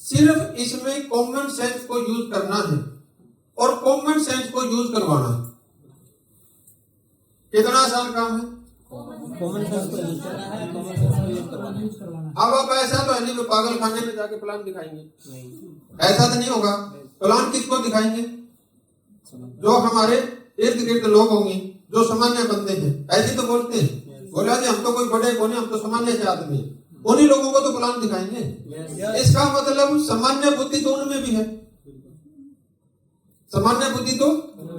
सिर्फ इसमें common sense को यूज करना है और कॉमन सेंस को यूज करवाना है। कितना आसान काम है? कॉमन सेंस को यूज करना है, कॉमन सेंस को यूज करवाना है। अब आप ऐसा तो है नहीं पागल खाने में जाके प्लान दिखाएंगे, नहीं, ऐसा तो नहीं होगा। प्लान किसको दिखाएंगे? जो हमारे इर्द गिर्द लोग होंगे, जो सामान्य बंदे हैं। ऐसे तो बोलते हैं, बोला जी हम तो कोई बड़े को नहीं, हम तो सामान्य से आदमी हैं। उन्हीं लोगों को तो प्लान दिखाएंगे। इसका मतलब सामान्य बुद्धि तो उनमें भी है, सामान्य बुद्धि तो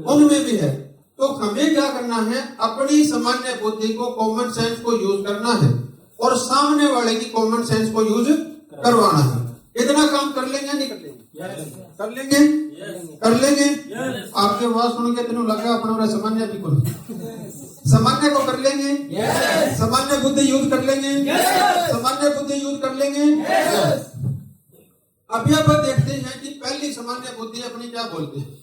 उनमें भी है। तो हमें क्या करना है? अपनी सामान्य बुद्धि को, कॉमन सेंस को यूज करना है और सामने वाले की कॉमन सेंस को यूज करवाना है। इतना काम कर लेंगे नहीं कर लेंगे? कर लेंगे, कर लेंगे। आपके बात सुन के तेनों लगा अपना सामान्य भी को सामान्य को कर लेंगे, सामान्य बुद्धि यूज कर लेंगे, सामान्य बुद्धि यूज कर लेंगे। अभी आप देखते हैं कि पहली सामान्य बुद्धि अपनी क्या बोलते हैं।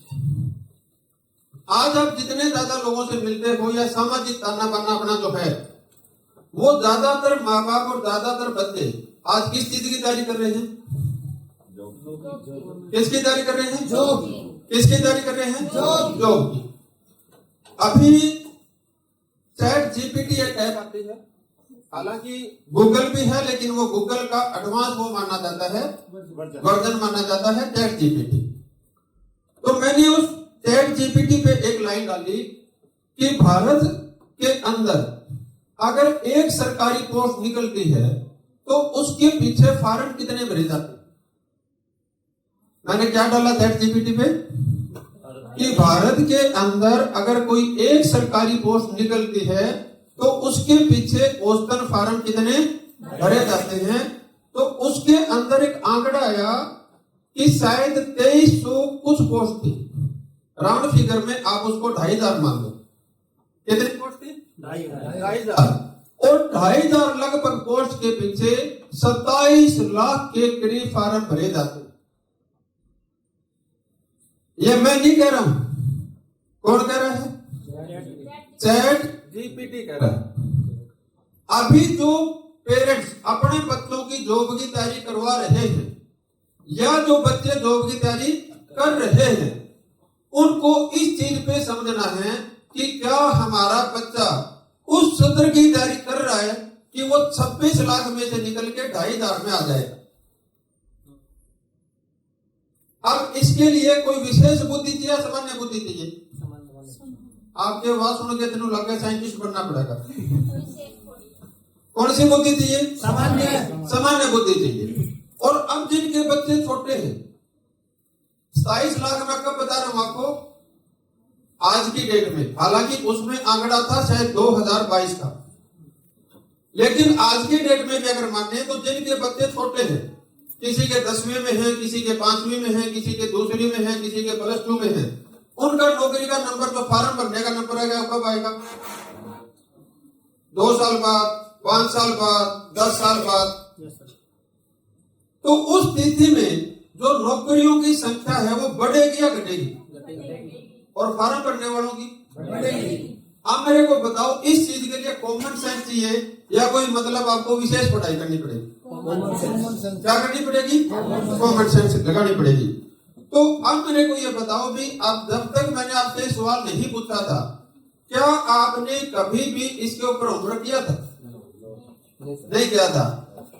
आज आप जितने ज्यादा लोगों से मिलते हो या सामाजिक ताना बाना अपना जो है, वो ज्यादातर माँ बाप और ज्यादातर बच्चे आज किस चीज की तैयारी कर रहे हैं? किसकी तैयारी कर रहे हैं? जॉब। किसकी तैयारी कर रहे हैं? जॉब की। अभी चैट जीपीटी एक ऐप आती है, हालांकि गूगल भी है, लेकिन वो गूगल का एडवांस वो माना जाता है, वर्जन माना जाता है चैट जीपीटी। तो मैंने उस चैट जीपीटी पे एक लाइन डाली कि भारत के अंदर अगर एक सरकारी पोस्ट निकलती है तो उसके पीछे फॉर्म कितने भरे जाते हैं। मैंने क्या डाला चैट जीपीटी पे कि भारत के अंदर अगर कोई एक सरकारी पोस्ट निकलती है तो उसके पीछे औसतन फॉर्म कितने भरे जाते हैं। तो उसके अंदर एक आंकड़ा आया कि शायद 2300 कुछ पोस्ट थी, राउंड फिगर में आप उसको 2500 मान लो। कितनी पोस्ट थी? 2500। और 2500 लगभग पोस्ट के पीछे 27 लाख के करीब फॉर्म भरे जाते हैं। ये मैं नहीं कह रहा हूं, कौन कह रहा है? चैट जीपीटी कह रहा है। अभी जो पेरेंट्स अपने बच्चों की जॉब की तैयारी करवा रहे हैं या जो बच्चे जॉब की तैयारी कर रहे हैं, उनको इस चीज पे समझना है कि क्या हमारा बच्चा उस सत्र की तैयारी कर रहा है कि वो 26 लाख में से निकल के 2500 में आ जाएगा। अब इसके लिए कोई विशेष बुद्धि चाहिए, सामान्य बुद्धि चाहिए? आपके बात सुन के तेनों लगा साइंटिस्ट बनना पड़ेगा। कौन सी बुद्धि चाहिए? सामान्य बुद्धि चाहिए। और अब जिनके बच्चे छोटे हैं, 27 लाख में कब बता रहा हूं आपको, आज की डेट में, हालांकि उसमें आंकड़ा था शायद 2022 का, लेकिन आज की डेट में भी अगर माने तो जिनके बच्चे छोटे हैं, किसी के 10वीं में है, किसी के 5वीं में है, किसी के 2री में है, किसी के +2 में है, उनका नौकरी का नंबर, जो फॉर्म भरने का नंबर आएगा, कब आएगा? 2 साल बाद, 5 साल बाद, 10 साल बाद। तो उस स्थिति में जो नौकरियों की संख्या है वो बढ़ेगी या घटेगी? और फॉर्म भरने वालों की बढ़ेगी। आप मेरे को बताओ, इस चीज के लिए कॉमन सेंस चाहिए या कोई मतलब आपको विशेष पढ़ाई करनी पड़ेगी? क्या करनी पड़ेगी? कॉमन सेंस लगानी पड़ेगी। तो अब मेरे को ये बताओ भी, अब जब तक मैंने आपसे सवाल नहीं पूछा था, क्या आपने कभी भी इसके ऊपर होमवर्क किया था? नहीं किया था।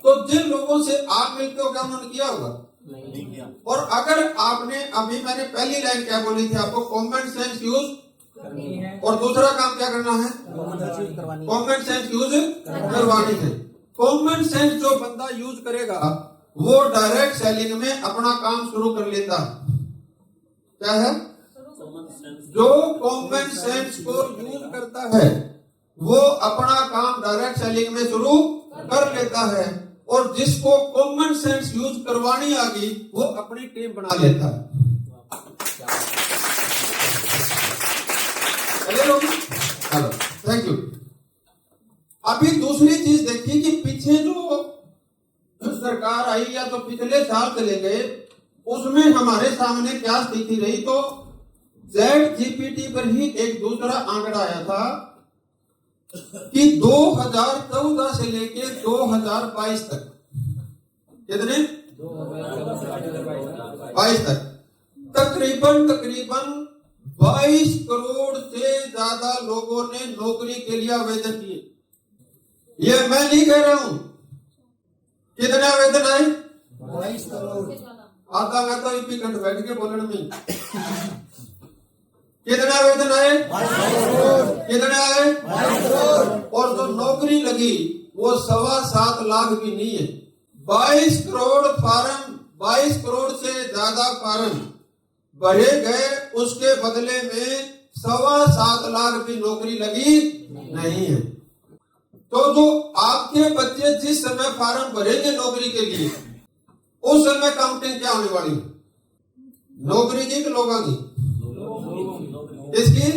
तो जिन लोगों से आप मिलते हो, क्या उन्होंने किया होगा? नहीं किया। और अगर आपने, अभी मैंने पहली लाइन क्या बोली थी आपको, कॉमन सेंस यूज, और दूसरा काम क्या करना है? कॉमन सेंस यूज करवानी है। कॉमन सेंस जो बंदा यूज करेगा वो डायरेक्ट सेलिंग में अपना काम शुरू कर लेता है। क्या है? जो कॉमन सेंस को यूज करता है वो अपना काम डायरेक्ट सेलिंग में शुरू कर लेता है, और जिसको कॉमन सेंस यूज करवानी आ गई वो अपनी टीम बना लेता है। Hello, thank you. अभी दूसरी चीज देखिए कि पीछे जो सरकार आई या तो पिछले साल चले गए, उसमें हमारे सामने क्या स्थिति रही। तो चैट जीपीटी पर ही एक दूसरा आंकड़ा आया था कि 2014 से लेके 2022 तक कितने 22 तक तकरीबन 22 करोड़ से ज्यादा लोगों ने नौकरी के लिए आवेदन किए। ये मैं नहीं कह रहा हूं। कितने आवेदन आए? 22 करोड़। आता मैं तो इपी कंठ बैठ के बोलने में। कितने आवेदन आए? 22 करोड़। कितने आए? 22 करोड़। और जो नौकरी लगी वो 7.25 लाख भी नहीं है। 22 करोड़ फार्म, 22 करोड़ से ज्यादा फार्म भरे गए, उसके बदले में 7.25 लाख की नौकरी लगी नहीं है। तो जो आपके बच्चे जिस समय फार्म भरेंगे नौकरी के लिए, उस समय काउंटिंग क्या होने वाली है? नौकरी की कि लोगों की? किसकी?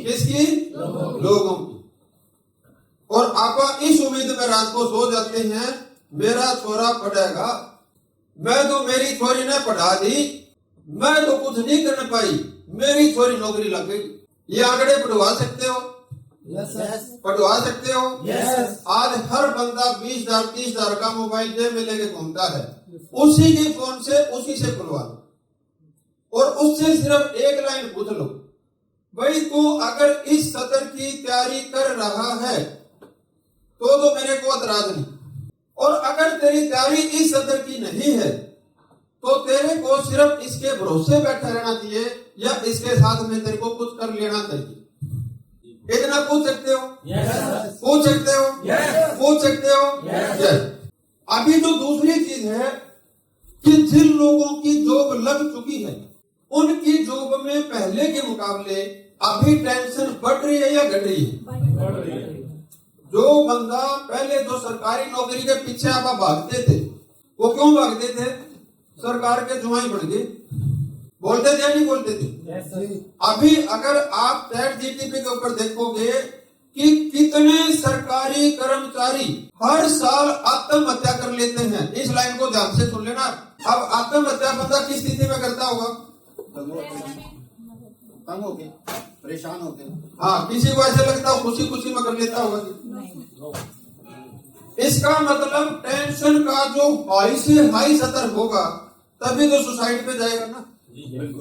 किसकी? लोगों की। और आप इस उम्मीद में रात को सो जाते हैं मेरा छोरा पढ़ेगा। मैं तो मेरी छोरी ने पढ़ा दी, मैं तो कुछ नहीं कर पाई, मेरी छोरी नौकरी लग गई। ये आंकड़े पढ़वा सकते हो? यस। पढ़वा सकते हो? यस। आज हर बंदा 20,000 30,000 का मोबाइल जेब में लेके घूमता है। उसी के फोन से उसी से खुलवा लो और उससे सिर्फ एक लाइन पूछ लो, भाई तू अगर इस सत्र की तैयारी कर रहा है तो मेरे को एतराज नहीं, और अगर तेरी तैयारी इस सत्र की नहीं है तो तेरे को सिर्फ इसके भरोसे बैठा रहना चाहिए या इसके साथ में तेरे को कुछ कर लेना चाहिए। इतना पूछ सकते हो? यस। पूछ सकते हो? यस। पूछ सकते हो? यस। अभी जो दूसरी चीज है कि जिन लोगों की जॉब लग चुकी है उनकी जॉब में पहले के मुकाबले अभी टेंशन बढ़ रही है या घट रही है? जो बंदा पहले जो सरकारी नौकरी के पीछे आप भागते थे, वो क्यों भागते थे? सरकार के जुआई बढ़ गए। बोलते थे या नहीं बोलते थे? अभी अगर आप चैट जीपीटी के ऊपर देखोगे कि कितने सरकारी कर्मचारी हर साल आत्महत्या कर लेते हैं। इस लाइन को ध्यान से सुन लेना। अब आत्महत्या बंदा किस स्थिति में करता होगा? तंग हो गए, परेशान हो गए। हाँ, किसी को ऐसे लगता हो खुशी खुशी में कर लेता होगा। इसका मतलब टेंशन का जो हाई से हाई स्तर होगा तभी तो सुसाइड पे जाएगा ना।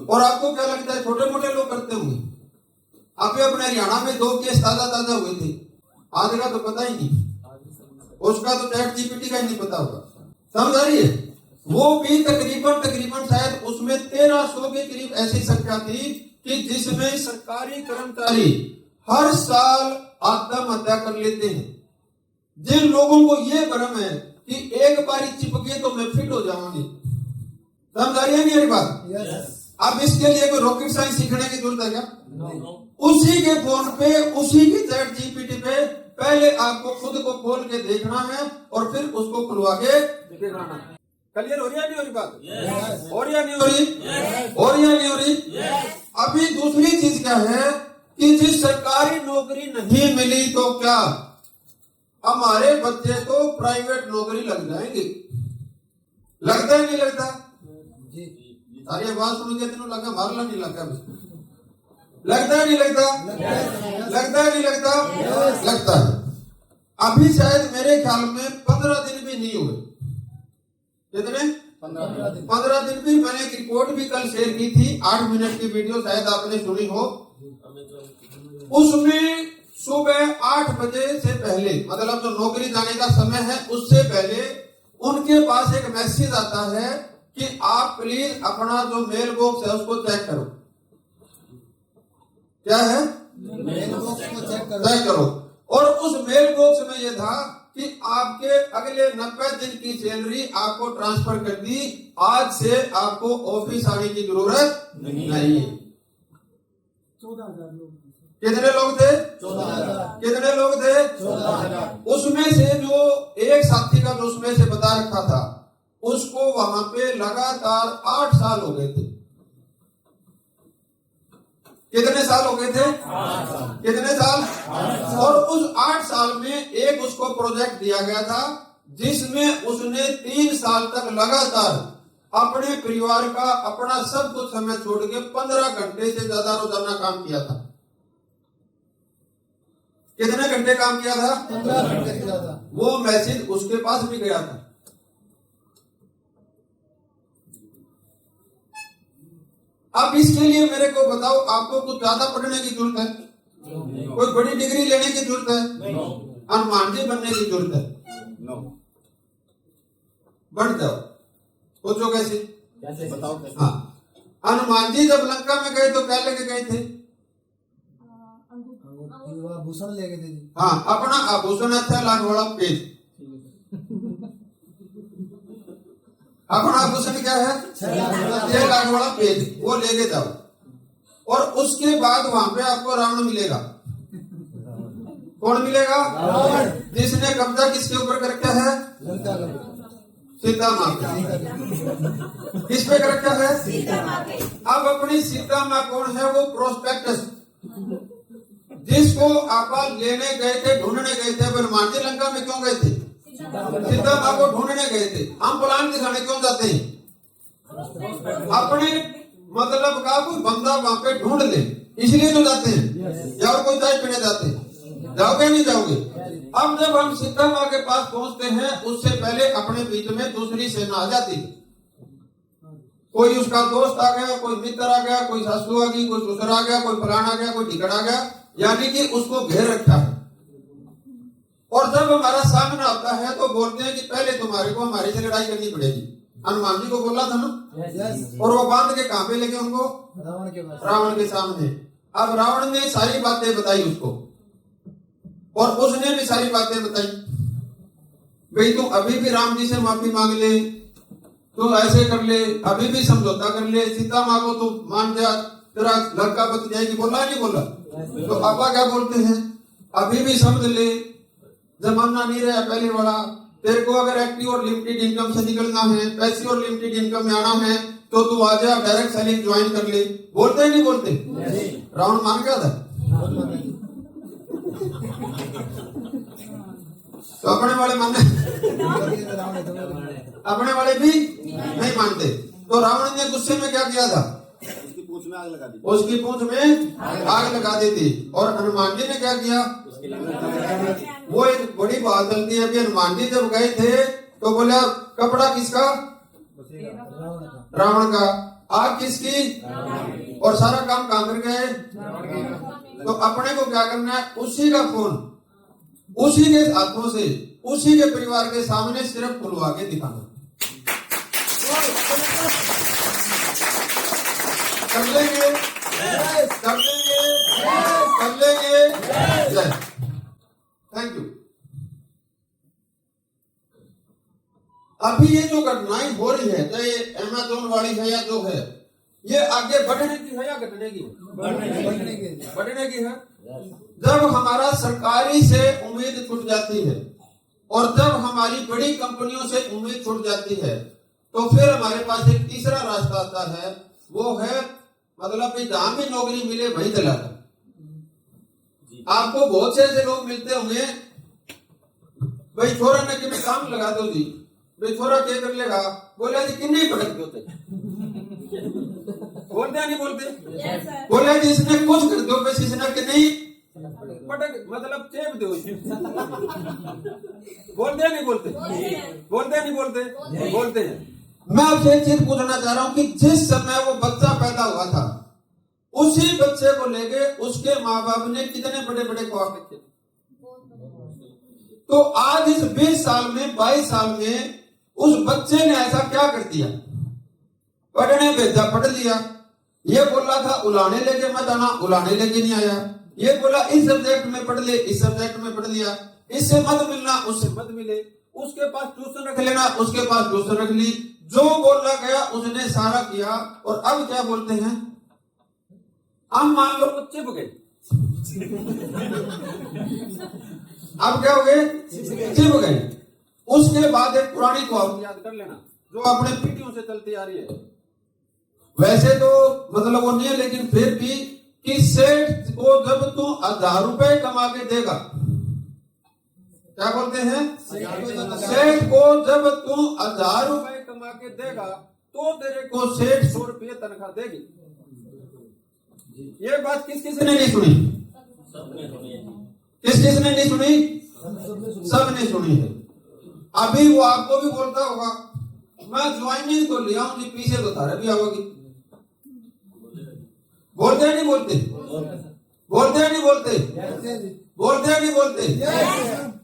और आपको क्या लगता है छोटे मोटे लोग करते होंगे? अभी अपने हरियाणा में 2 केस ताजा हुए थे, आज का तो पता ही नहीं, उसका तो चैट जीपीटी का ही नहीं पता होगा। समझ आ रही है? वो भी तकरीबन शायद उसमें 1300 के करीब ऐसी संख्या थी कि जिसमें सरकारी कर्मचारी हर साल आत्महत्या कर लेते हैं। जिन लोगों को ये भ्रम है कि एक बारी चिपके तो मैं फिट हो जाऊंगी, समझ आ रही है मेरी बात? यस। अब इसके लिए कोई रॉकेट साइंस सीखने की जरूरत है क्या? उसी के फोन पे, उसी की चैट जीपीटी पे पहले आपको खुद को खोल के देखना है और फिर उसको खुलवा के दिखाना है। क्लियर हो रही है नहीं हो रही बात? Yes. हो रही है नहीं हो रही? Yes. हो रही है नहीं हो रही? Yes. अभी दूसरी चीज क्या है कि जिस सरकारी नौकरी नहीं मिली तो क्या हमारे बच्चे तो प्राइवेट नौकरी लग जाएंगे। लगता है नहीं लगता? सारी आवाज सुन के तेनों लगा मारला नहीं लगा। लगता है नहीं लगता? लगता है नहीं लगता? लगता है। अभी शायद मेरे ख्याल में 15 दिन भी नहीं हुए। कितने? 15 दिन भी। मैंने एक रिपोर्ट भी कल शेयर की थी, 8 मिनट की वीडियो, शायद आपने सुनी हो। उसमें सुबह 8 बजे से पहले, मतलब जो नौकरी जाने का समय है उससे पहले उनके पास एक मैसेज आता है कि आप प्लीज अपना जो मेल बॉक्स है उसको चेक करो। क्या है? मेल बॉक्स को चेक चेक करो। और उस मेल बॉक्स में यह था कि आपके अगले 90 दिन की सैलरी आपको ट्रांसफर कर दी, आज से आपको ऑफिस आने की जरूरत नहीं है। 14,000 लोग। कितने लोग थे? 14,000। कितने लोग थे? 14,000। उसमें से जो एक साथी का जो उसमें से बता रखा था उसको वहां पे लगातार 8 साल हो गए थे। कितने साल हो गए थे? 8 साल। कितने साल? और उस 8 साल में एक उसको प्रोजेक्ट दिया गया था जिसमें उसने 3 साल तक लगातार अपने परिवार का, अपना सब कुछ समय छोड़ के 15 घंटे से ज्यादा रोजाना काम किया था। कितने घंटे काम किया था? 15 घंटे से ज्यादा। वो मैसेज उसके पास भी गया था। अब इसके लिए मेरे को बताओ, आपको कुछ ज्यादा पढ़ने की जरूरत है? कोई बड़ी डिग्री लेने की जरूरत है? हनुमान जी बनने की जरूरत है? बढ़ जाओ, सोचो कैसे? बताओ कैसे? हाँ, हनुमान जी जब लंका में गए तो क्या लेके गए थे? आभूषण ले गए थे। हाँ, अपना आभूषण है 6 लाख वाला पेज। अपना आभूषण क्या है? 6 लाख वाला पेज, वो लेके जाओ। और उसके बाद वहां पे आपको रावण मिलेगा। कौन मिलेगा? रावण। जिसने कब्जा किसके ऊपर कर रखा है? सीता माँ पे। किस पे कर रखा है? अब अपनी सीता माँ कौन है? वो प्रोस्पेक्टस, जिसको आप लेने गए थे, ढूंढने गए थे। हनुमान जी लंका में क्यों गए थे? सीता माँ को ढूंढने गए थे। हम प्लान दिखाने क्यों जाते हैं? अपने मतलब का कोई बंदा वहां पे ढूंढ ले, इसलिए तो जाते हैं। या और कोई चाय पीने जाते हैं? जाओगे नहीं जाओगे? अब जब हम सीता माँ के पास पहुंचते हैं, उससे पहले अपने बीच में दूसरी सेना आ जाती है। कोई उसका दोस्त आ गया, कोई मित्र आ गया, कोई सासू आ गई, कोई ससुर आ गया, कोई फलाना आ गया, कोई टिकट आ गया, यानी कि उसको घेर रखा है। और जब हमारा सामना आता है तो बोलते हैं कि पहले तुम्हारे को हमारे से लड़ाई करनी पड़ेगी। हनुमान जी को बोला था ना? और वो बांध के कहां पे लेके उनको? रावण के सामने। अब रावण ने सारी बातें बताई उसको, और उसने भी सारी बातें बताई। भाई तू अभी भी राम जी से माफी मांग ले, तू ऐसे कर ले, अभी भी समझौता कर ले, सीता माँ को तू मान जा, तेरा लड़का बच जाएगी। बोला नहीं बोला? तो पापा क्या बोलते हैं? अभी भी समझ ले, जमाना नहीं रहा पहले वाला। तेरे को अगर एक्टिव और लिमिटेड इनकम से निकलना है, पैसिव और लिमिटेड इनकम में आना है, तो तू आ जा, डायरेक्ट सेलिंग ज्वाइन कर ले। बोलते हैं नहीं बोलते? रावण मान गया था। तो अपने वाले मानते, अपने वाले भी नहीं मानते। तो रावण ने गुस्से में क्या किया था? उसकी पूंछ में आग लगा दी। उसकी पूंछ में आग लगा दी थी। और हनुमान जी ने क्या किया? वो एक बड़ी बात चलती है कि हनुमान जी जब गए थे तो बोला कपड़ा किसका? रावण का। आग किसकी? और सारा काम कहां कर गए? तो अपने को क्या करना है? उसी का खून उसी के हाथों से, उसी के परिवार के सामने सिर्फ खुलवा के दिखाना। कर लेंगे, कर लेंगे, कर लेंगे। जय, थैंक यू। अभी ये जो घटनाएं हो रही है, चाहे अमेज़न वाली है या जो है, ये आगे बढ़ने की है या घटने की? बढ़ने की है। जब हमारा सरकारी से उम्मीद छूट जाती है और जब हमारी बड़ी कंपनियों से उम्मीद छूट जाती है, तो फिर हमारे पास एक तीसरा रास्ता आता है। वो है मतलब कि जहां भी नौकरी मिले वही चला जाए। आपको बहुत से ऐसे लोग मिलते होंगे, भाई छोरा ने कि काम लगा दो जी, भाई छोरा क्या कर लेगा? बोले जी किन्ने ही पटक होते बोलते नहीं बोलते? बोले जी इसने कुछ कर दो, बस इसने कि नहीं पटक मतलब चेप दो। बोलते नहीं बोलते? बोलते नहीं बोलते? बोलते हैं। मैं आपसे एक चीज पूछना चाह रहा हूं कि जिस समय वो बच्चा पैदा हुआ था, उसी बच्चे को लेके उसके माँ बाप ने कितने बड़े बड़े ख्वाब रखे। तो आज इस 20 साल में 22 साल में उस बच्चे ने ऐसा क्या कर दिया? पढ़ने भेजा, पढ़ लिया। ये बोला था उलाने लेके मत आना, उलाने लेके नहीं आया। ये बोला इस सब्जेक्ट में पढ़ ले, इस सब्जेक्ट में पढ़ लिया। इससे मत मिलना, उससे मत मिले। उसके पास ट्यूशन रख लेना, उसके पास ट्यूशन रख ली। जो बोला गया उसने सारा किया। और अब क्या बोलते हैं? अब मान लो चिप गए। अब क्या हो गए? चिप गए। उसके बाद एक पुरानी कहावत याद कर लेना जो अपने पीढ़ियों से चलती आ रही है। वैसे तो मतलब वो नहीं है, लेकिन फिर भी कि सेठ को जब तू 1000 रुपए कमा के देगा, क्या बोलते हैं? सेठ को जब तू 1000 रुपए कमा के देगा तो तेरे को सेठ 100 रुपये तनख्वाह देगी। ये बात किस किस ने नहीं सुनी? किस किस ने नहीं सुनी? सब ने सुनी है। अभी वो आपको भी बोलता होगा मैं ज्वाइनिंग तो लिया हूं जी, पीछे तो तारा भी आओगी। बोलते हैं नहीं बोलते? बोलते हैं नहीं बोलते? बोलते हैं नहीं बोलते?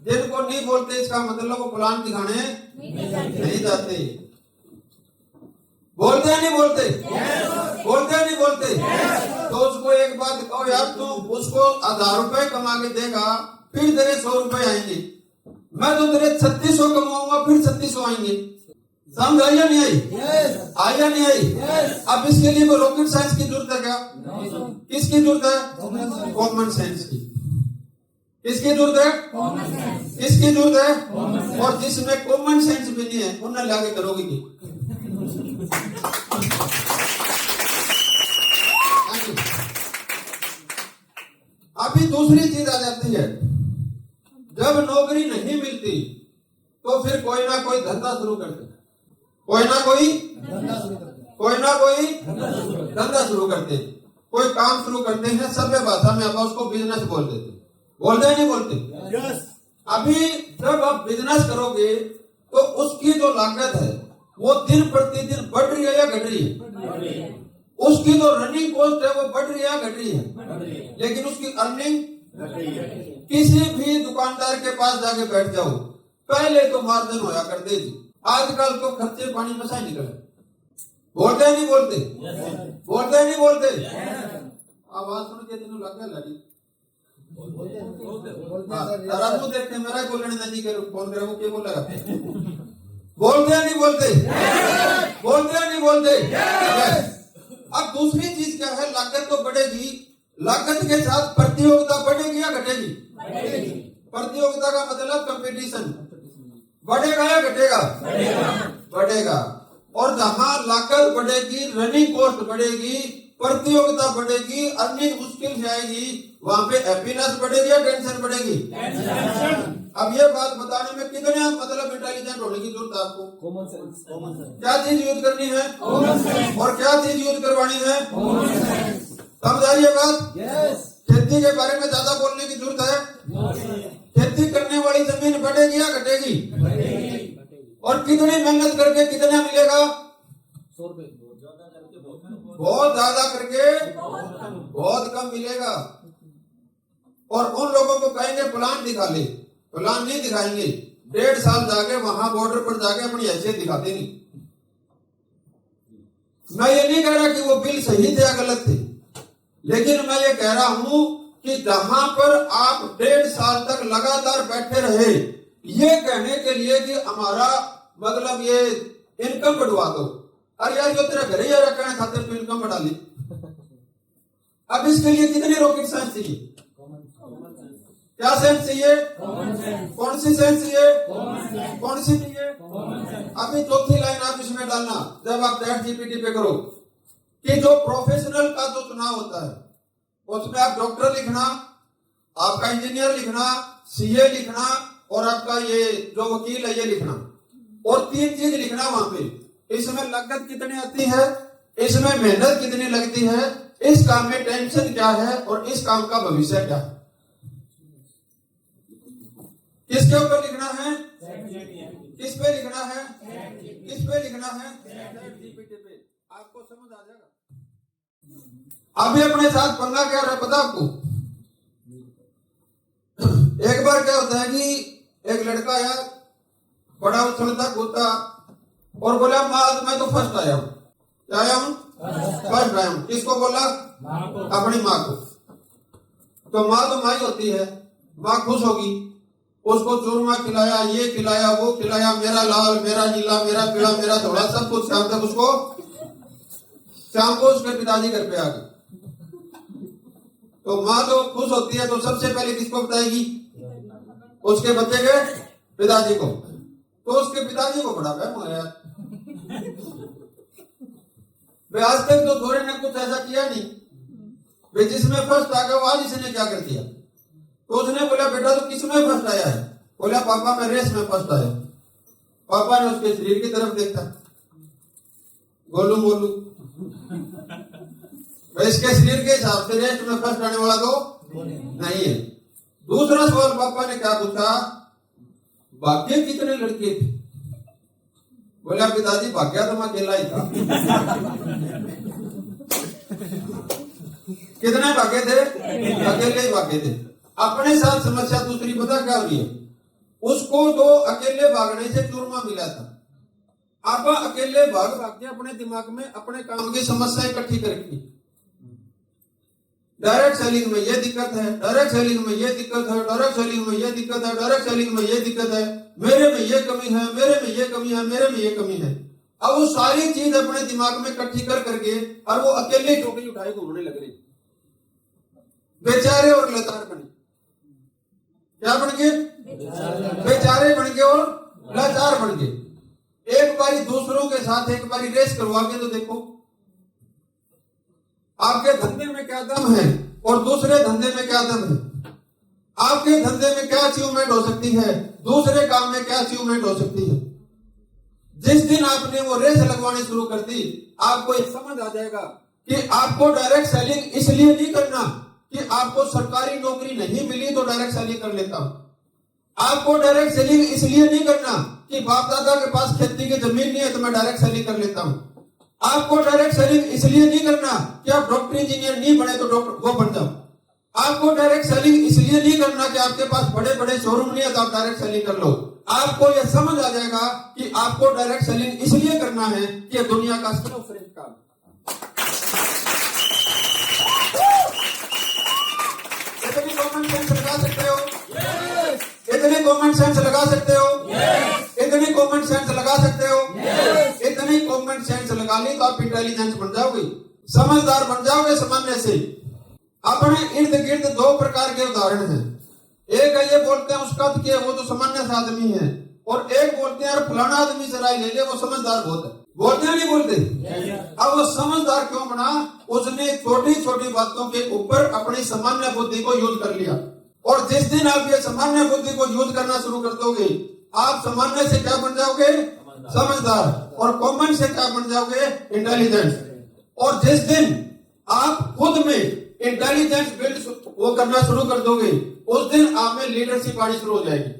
जिनको नहीं बोलते इसका मतलब वो प्लान दिखाने नहीं जाते। बोलते हैं नहीं बोलते? बोलते हैं नहीं बोलते? तो उसको एक बात कहो यार, तू उसको 1000 रुपए कमा के देगा, फिर तेरे 100 रुपए आएंगे। मैं तो तेरे 3600 कमाऊंगा, फिर 3600 आएंगे। समझ आई या नहीं आई? आई या नहीं आई? अब इसके लिए कोई रॉकेट साइंस की जरूरत है क्या? किसकी जरूरत है? कॉमन सेंस की। किसकी जरूरत है? किसकी जरूरत है? और जिसमें कॉमन सेंस भी नहीं है उन्हें लाके करोगे की? अभी दूसरी चीज आ जाती है, जब नौकरी नहीं मिलती तो फिर कोई ना कोई धंधा शुरू करते हैं। कोई ना कोई धंधा शुरू करते हैं, कोई काम शुरू करते हैं। सभ्य भाषा में आप उसको बिजनेस बोल देते हैं। बोलते हैं नहीं बोलते? अभी जब आप बिजनेस करोगे तो उसकी जो लागत है वो दिन प्रतिदिन बढ़ रही है या घट रही है? उसकी जो रनिंग कॉस्ट है वो बढ़ रही है या घट रही है? लेकिन उसकी अर्निंग किसी भी दुकानदार के पास जाके बैठ जाओ, पहले तो मार्जिन होया करते थी, आजकल तो खर्चे पानी में से निकले। बोलते हैं नहीं बोलते? बोलते हैं नहीं बोलते? आवाज सुन के तेन लग गया लड़ी तू देखते मेरा बोलने नहीं कर कौन करे वो क्या बोलेगा? बोलते हैं नहीं बोलते? बोलते हैं नहीं बोलते? अब दूसरी चीज क्या है, लागत तो बढ़ेगी, लागत के साथ प्रतियोगिता बढ़ेगी या घटेगी? प्रतियोगिता का मतलब कंपटीशन बढ़ेगा या घटेगा? बढ़ेगा। और जहां लागत बढ़ेगी, रनिंग कॉस्ट बढ़ेगी, प्रतियोगिता बढ़ेगी, अर्निंग मुश्किल जाएगी, वहां पे हैप्पीनेस बढ़ेगी या टेंशन बढ़ेगी? अब ये बात बताने में कितने मतलब इंटेलिजेंट होने की जरूरत है आपको? Common sense. क्या चीज यूज करनी है? और क्या चीज यूज करवानी है? समझ आ रही है बात? खेती के बारे में ज्यादा बोलने की जरूरत है? खेती करने वाली जमीन बढ़ेगी या घटेगी? और कितनी मेहनत करके कितना मिलेगा? 100 रुपए। बहुत ज्यादा करके बहुत कम मिलेगा। और उन लोगों को कहेंगे प्लान दिखा ले, प्लान नहीं दिखाएंगे, 1.5 साल जाके वहां बॉर्डर पर जाके अपनी हैसियत दिखाते नहीं। मैं ये नहीं कह रहा कि वो बिल सही थे या गलत थे, लेकिन मैं ये कह रहा हूं कि जहां पर आप 1.5 साल तक लगातार बैठे रहे, ये कहने के लिए कि हमारा मतलब ये इनकम बढ़वा दो, अरे यार जो तेरा घर ही रखने खातिर तो इनकम बढ़ा ली। अब इसके लिए कितनी रॉकेट साइंस चाहिए? क्या सेंस चाहिए? कौन सी सेंस चाहिए? कौन सी चाहिए? अभी चौथी लाइन आप इसमें डालना जब आप चैट जीपीटी पे करो कि जो प्रोफेशनल का जो चुनाव होता है उसमें आप डॉक्टर लिखना, आपका इंजीनियर लिखना, सीए लिखना और आपका ये जो वकील है ये लिखना, और 3 चीज लिखना वहां पे। इसमें लागत कितनी आती है, इसमें मेहनत कितनी लगती है, इस काम में टेंशन क्या है और इस काम का भविष्य क्या है। किसके ऊपर लिखना है? किस पे लिखना है? किस पे लिखना है? जीपीटी पे। आपको समझ आ जाएगा। अभी अपने साथ पंगा क्या रहा पता आपको? एक बार क्या होता है कि एक लड़का यार बड़ा उछलता कूदता और बोला माँ मैं तो फर्स्ट आया हूँ। क्या आया हूँ? फर्स्ट आया हूँ। किसको बोला? अपनी माँ को। तो माँ तो माँ ही होती है, माँ खुश होगी, उसको चूरमा खिलाया, ये खिलाया, वो खिलाया, मेरा लाल, मेरा नीला, मेरा पीला, मेरा धोला, सब कुछ। शाम को उसके पिताजी घर पे आ गए। तो माँ तो खुश होती है तो सबसे पहले किसको बताएगी? उसके बच्चे के पिताजी को। तो उसके पिताजी को बड़ा वहम आया, आज तक तो थोड़े ने कुछ ऐसा किया नहीं, वे जिसमें फर्स्ट आ गया आज इसने क्या कर दिया। तो उसने बोला बेटा तो किसमें फर्स्ट आया है? बोला पापा मैं रेस में फर्स्ट आया। पापा ने उसके शरीर की तरफ देखा, गोलू मोलू, इसके शरीर के हिसाब से रेस में फर्स्ट आने वाला तो नहीं है। दूसरा सवाल पापा ने क्या पूछा? भाग्य कितने लड़के थे? बोला पिताजी भाग्य तो मैं अकेला ही था। कितने भागे थे? अकेले ही भागे थे। अपने साथ समस्या दूसरी पता क्या हुई है? उसको तो अकेले भागने से चूरमा मिला था। आप अकेले भाग के अपने दिमाग में अपने काम की समस्या इकट्ठी करके डायरेक्ट सेलिंग में ये दिक्कत है, डायरेक्ट सेलिंग में ये दिक्कत है, डायरेक्ट सेलिंग में ये दिक्कत है, डायरेक्ट सेलिंग में ये दिक्कत है, मेरे में ये कमी है, मेरे में ये कमी है, मेरे में ये कमी है। अब वो सारी चीज अपने दिमाग में इकट्ठी कर करके और वो अकेले टोकरी उठाए घूमने लग रही, बेचारे और लाचार बने। क्या बन गए? बेचारे बन गए और लाचार बन गए। एक बारी दूसरों के साथ एक बारी रेस करवा के तो देखो आपके धंधे में क्या दम है और दूसरे धंधे में क्या दम है। आपके धंधे में क्या अचीवमेंट हो सकती है, दूसरे काम में क्या अचीवमेंट हो सकती है। जिस दिन आपने वो रेस लगवानी शुरू कर दी, आपको ये समझ आ जाएगा कि आपको डायरेक्ट सेलिंग इसलिए नहीं करना कि आपको सरकारी नौकरी नहीं मिली तो डायरेक्ट सेलिंग कर लेता हूं। आपको डायरेक्ट सेलिंग इसलिए नहीं करना कि बाप दादा के पास खेती की जमीन नहीं है तो मैं डायरेक्ट सेलिंग कर लेता हूं। आपको डायरेक्ट सेलिंग इसलिए नहीं करना कि आप डॉक्टर इंजीनियर नहीं बने तो डॉक्टर वो बन जाओ। आपको डायरेक्ट सेलिंग इसलिए नहीं करना कि आपके पास बड़े बड़े शोरूम नहीं है तो आप डायरेक्ट सेलिंग कर लो। आपको यह समझ आ जाएगा कि आपको डायरेक्ट सेलिंग इसलिए करना है कि दुनिया का सर्वश्रेष्ठ काम। इतनी कॉमन सेंस लगा सकते हो? इतने कॉमन सेंस लगा सकते हो? इतनी कॉमन सेंस लगा सकते हो? इतनी कॉमन सेंस लगा ली तो आप इंटेलिजेंस बन जाओगे, समझदार बन जाओगे। सामान्य से अपने इर्द गिर्द दो प्रकार के उदाहरण हैं। एक है ये बोलते हैं उसका तो वो तो सामान्य सा आदमी है, और एक बोलते हैं यार फलाना आदमी से राय ले ले वो समझदार बहुत है। बोलते हैं नहीं बोलते? अब वो समझदार क्यों बना? उसने छोटी छोटी बातों के ऊपर अपनी सामान्य बुद्धि को यूज कर लिया। और जिस दिन आप ये सामान्य बुद्धि को यूज करना शुरू कर दोगे, आप सामान्य से क्या बन जाओगे? समझदार। और कॉमन से क्या बन जाओगे? इंटेलिजेंट। और जिस दिन आप खुद में इंटेलिजेंस बिल्ड वो करना शुरू कर दोगे, उस दिन आप में लीडरशिप आनी शुरू हो जाएगी।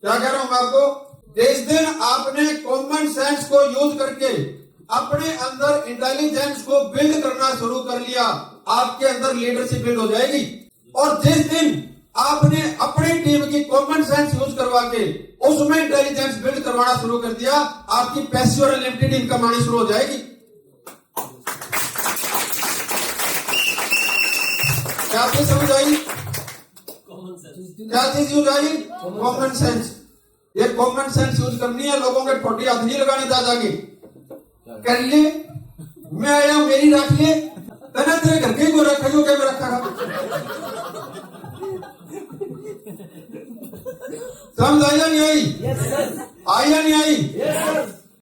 क्या कह रहा हूं मैं आपको? जिस दिन आपने कॉमन सेंस को यूज करके अपने अंदर इंटेलिजेंस को बिल्ड करना शुरू कर लिया, आपके अंदर लीडरशिप बिल्ड हो जाएगी। और जिस दिन आपने अपनी टीम की कॉमन सेंस यूज करवा के उसमें इंटेलिजेंस बिल्ड करवाना शुरू कर दिया, आपकी पैसिव और लिमिटेड इनकम आनी शुरू हो जाएगी। क्या चीज समझ आई? क्या चीज यूज आई? Common sense. ये कॉमन सेंस यूज करनी है, लोगों के ठोटी हाथ नहीं लगाने दादागी। कर ले मैं आया मेरी रख ले, तना तेरे घर के को रखा जो क्या मैं रखा। समझ आया नहीं आई? आया नहीं आई?